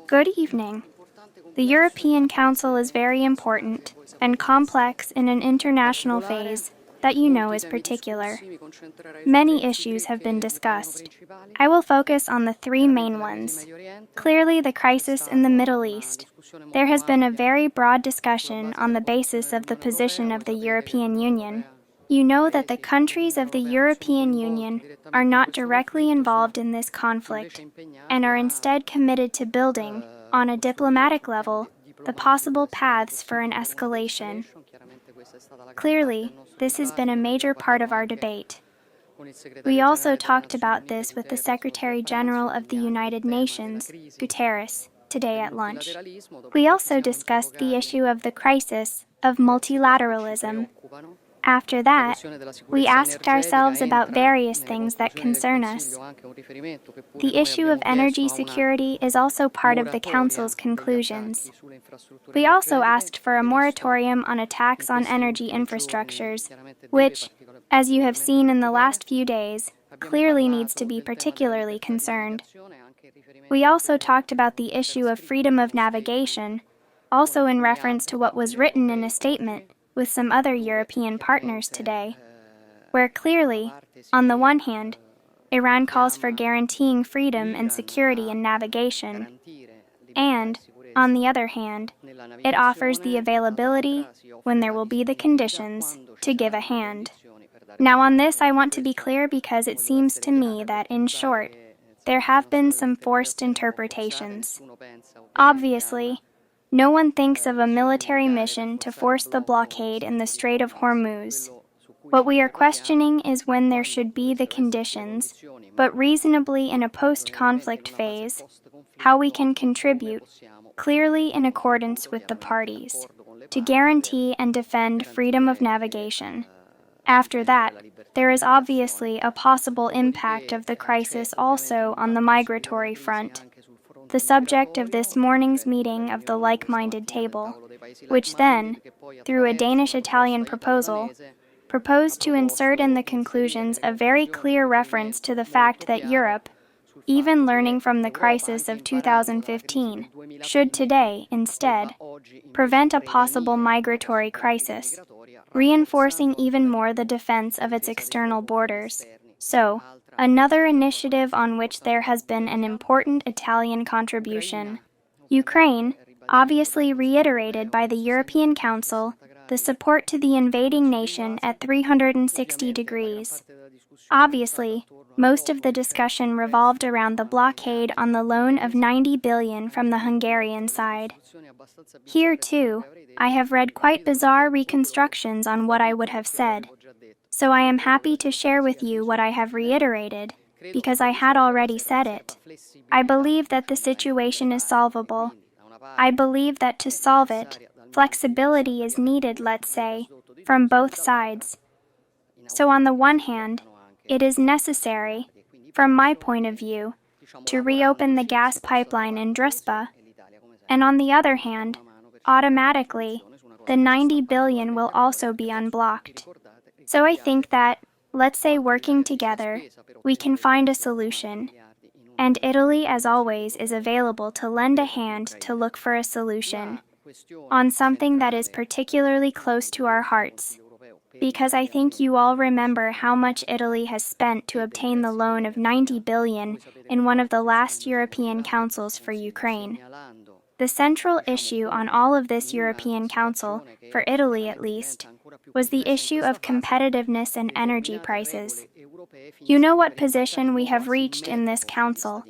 Good evening. The European Council is very important and complex in an international phase that you know is particular. Many issues have been discussed. I will focus on the three main ones. Clearly, the crisis in the Middle East. There has been a very broad discussion on the basis of the position of the European Union. You know that the countries of the European Union are not directly involved in this conflict and are instead committed to building, on a diplomatic level, the possible paths for an escalation. Clearly, this has been a major part of our debate. We also talked about this with the Secretary General of the United Nations, Guterres, today at lunch. We also discussed the issue of the crisis of multilateralism. After that, we asked ourselves about various things that concern us. The issue of energy security is also part of the Council's conclusions. We also asked for a moratorium on attacks on energy infrastructures, which, as you have seen in the last few days, clearly needs to be particularly concerned. We also talked about the issue of freedom of navigation, also in reference to what was written in a statement with some other European partners today, where clearly, on the one hand, Iran calls for guaranteeing freedom and security in navigation, and, on the other hand, it offers the availability, when there will be the conditions, to give a hand. Now on this I want to be clear because it seems to me that, in short, there have been some forced interpretations. Obviously, no one thinks of a military mission to force the blockade in the Strait of Hormuz. What we are questioning is when there should be the conditions, but reasonably in a post-conflict phase, how we can contribute, clearly in accordance with the parties, to guarantee and defend freedom of navigation. After that, there is obviously a possible impact of the crisis also on the migratory front, the subject of this morning's meeting of the like-minded table, which then, through a Danish-Italian proposal, proposed to insert in the conclusions a very clear reference to the fact that Europe, even learning from the crisis of 2015, should today, instead, prevent a possible migratory crisis, reinforcing even more the defense of its external borders. So, another initiative on which there has been an important Italian contribution. Ukraine, obviously reiterated by the European Council, the support to the invading nation at 360 degrees. Obviously, most of the discussion revolved around the blockade on the loan of 90 billion from the Hungarian side. Here, too, I have read quite bizarre reconstructions on what I would have said. So I am happy to share with you what I have reiterated, because I had already said it. I believe that the situation is solvable. I believe that to solve it, flexibility is needed, let's say, from both sides. So on the one hand, it is necessary, from my point of view, to reopen the gas pipeline in Druzhba, and on the other hand, automatically, the 90 billion will also be unblocked. So I think that, let's say working together, we can find a solution. And Italy, as always, is available to lend a hand to look for a solution on something that is particularly close to our hearts. Because I think you all remember how much Italy has spent to obtain the loan of 90 billion in one of the last European Councils for Ukraine. The central issue on all of this European Council, for Italy at least, was the issue of competitiveness and energy prices. You know what position we have reached in this Council,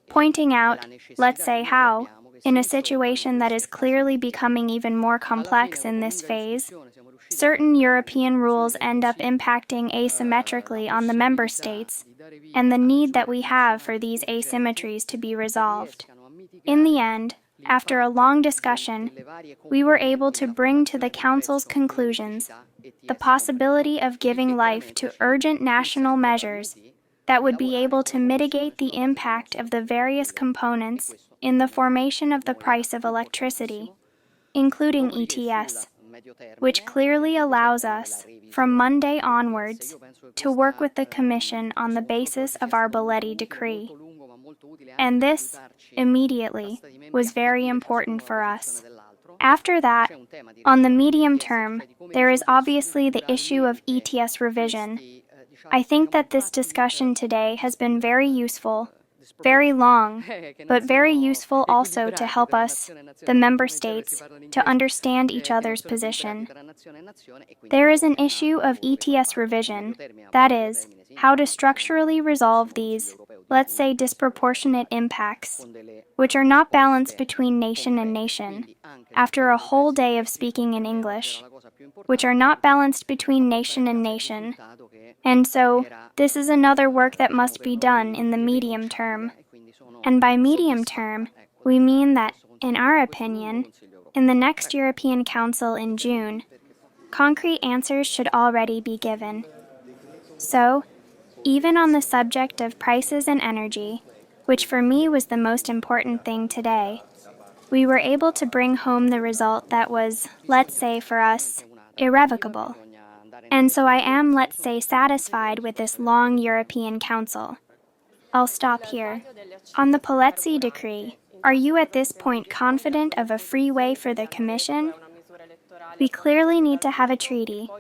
pointing out, let's say how, in a situation that is clearly becoming even more complex in this phase, certain European rules end up impacting asymmetrically on the member states, and the need that we have for these asymmetries to be resolved. In the end, after a long discussion, we were able to bring to the Council's conclusions the possibility of giving life to urgent national measures that would be able to mitigate the impact of the various components in the formation of the price of electricity, including ETS, which clearly allows us, from Monday onwards, to work with the Commission on the basis of our Belletti Decree. and this, immediately, was very important for us. After that, on the medium term, there is obviously the issue of ETS revision. I think that this discussion today has been very useful, very long, but very useful also to help us, the member states, to understand each other's position. There is an issue of ETS revision, that is, how to structurally resolve these, let's say, disproportionate impacts, which are not balanced between nation and nation, after a whole day of speaking in English, which are not balanced between nation and nation. And so, this is another work that must be done in the medium term. And by medium term, we mean that, in our opinion, in the next European Council in June, concrete answers should already be given. So, even on the subject of prices and energy, which for me was the most important thing today, we were able to bring home the result that was, let's say for us, irrevocable. And so I am, let's say, satisfied with this long European Council. I'll stop here. On the Polezzi Decree, are you at this point confident of a free way for the Commission? We clearly need to have a treaty.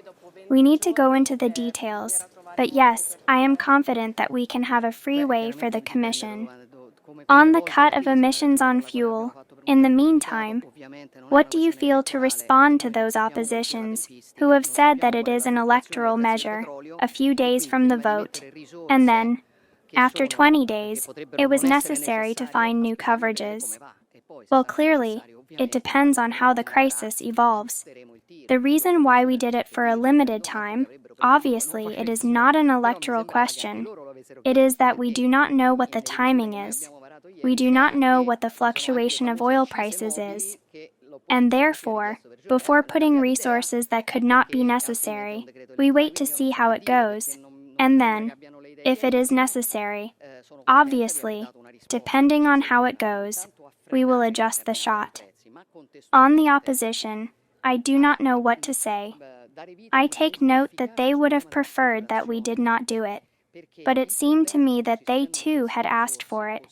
We need to go into the details. But yes, I am confident that we can have a free way for the Commission. On the cut of emissions on fuel, in the meantime, what do you feel to respond to those oppositions who have said that it is an electoral measure, a few days from the vote, and then, after 20 days, it was necessary to find new coverages? Well, clearly, it depends on how the crisis evolves. The reason why we did it for a limited time, obviously, it is not an electoral question. It is that we do not know what the timing is. We do not know what the fluctuation of oil prices is. And therefore, before putting resources that could not be necessary, we wait to see how it goes. And then, if it is necessary, obviously, depending on how it goes, we will adjust the shot. On the opposition, I do not know what to say. I take note that they would have preferred that we did not do it, but it seemed to me that they too had asked for it,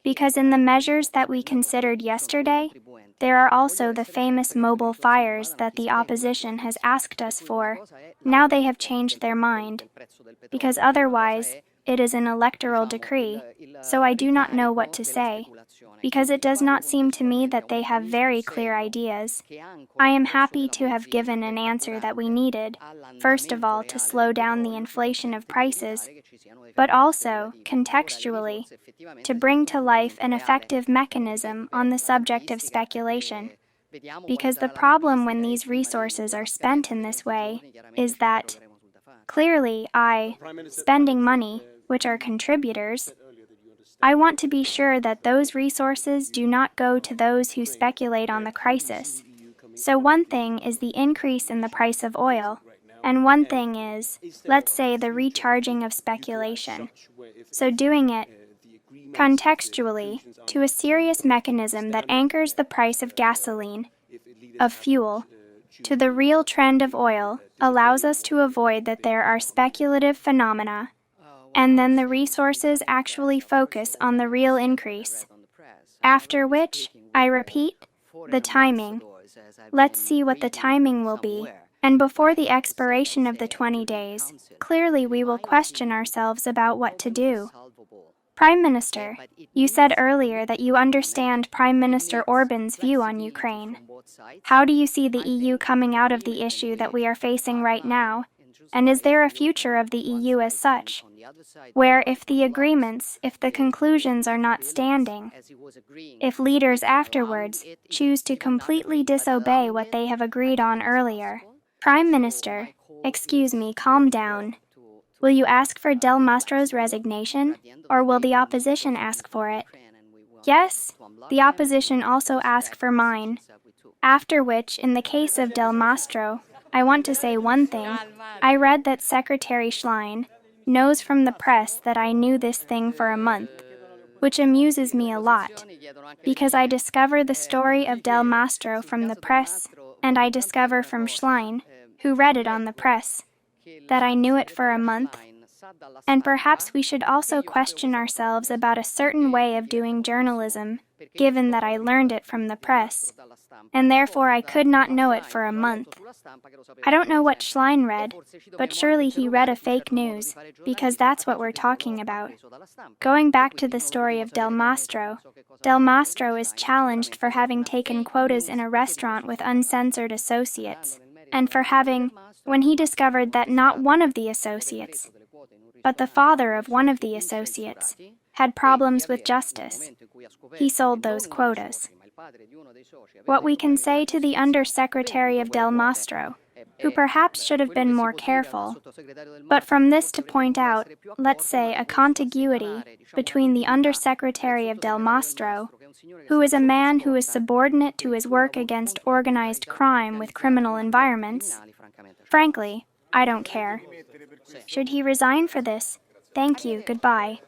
because in the measures that we considered yesterday, there are also the famous mobile fires that the opposition has asked us for. Now they have changed their mind, because otherwise it is an electoral decree, so I do not know what to say, because it does not seem to me that they have very clear ideas. I am happy to have given an answer that we needed, first of all to slow down the inflation of prices, but also, contextually, to bring to life an effective mechanism on the subject of speculation. Because the problem when these resources are spent in this way is that, clearly, spending money, which are contributors, I want to be sure that those resources do not go to those who speculate on the crisis. So one thing is the increase in the price of oil, and one thing is, let's say, the recharging of speculation. So doing it, contextually, to a serious mechanism that anchors the price of gasoline, of fuel, to the real trend of oil, allows us to avoid that there are speculative phenomena, and then the resources actually focus on the real increase. After which, I repeat, the timing. Let's see what the timing will be. And before the expiration of the 20 days, clearly we will question ourselves about what to do. Prime Minister, you said earlier that you understand Prime Minister Orban's view on Ukraine. How do you see the EU coming out of the issue that we are facing right now? And is there a future of the EU as such, where if the conclusions are not standing, if leaders afterwards choose to completely disobey what they have agreed on earlier? Prime Minister, calm down. Will you ask for Del Mastro's resignation, or will the opposition ask for it? Yes, the opposition also ask for mine. After which, in the case of Del Mastro, I want to say one thing. I read that Secretary Schlein knows from the press that I knew this thing for a month, which amuses me a lot, because I discover the story of Del Mastro from the press, and I discover from Schlein, who read it on the press, that I knew it for a month. And perhaps we should also question ourselves about a certain way of doing journalism, given that I learned it from the press, and therefore I could not know it for a month. I don't know what Schlein read, but surely he read a fake news, because that's what we're talking about. Going back to the story of Del Mastro is challenged for having taken quotas in a restaurant with uncensored associates, and for having, when he discovered that not one of the associates, but the father of one of the associates, had problems with justice, he sold those quotas. What we can say to the Undersecretary of Del Mastro, who perhaps should have been more careful, but from this to point out, let's say, a contiguity between the Undersecretary of Del Mastro, who is a man who is subordinate to his work against organized crime with criminal environments. Frankly, I don't care. Should he resign for this? Thank you, goodbye.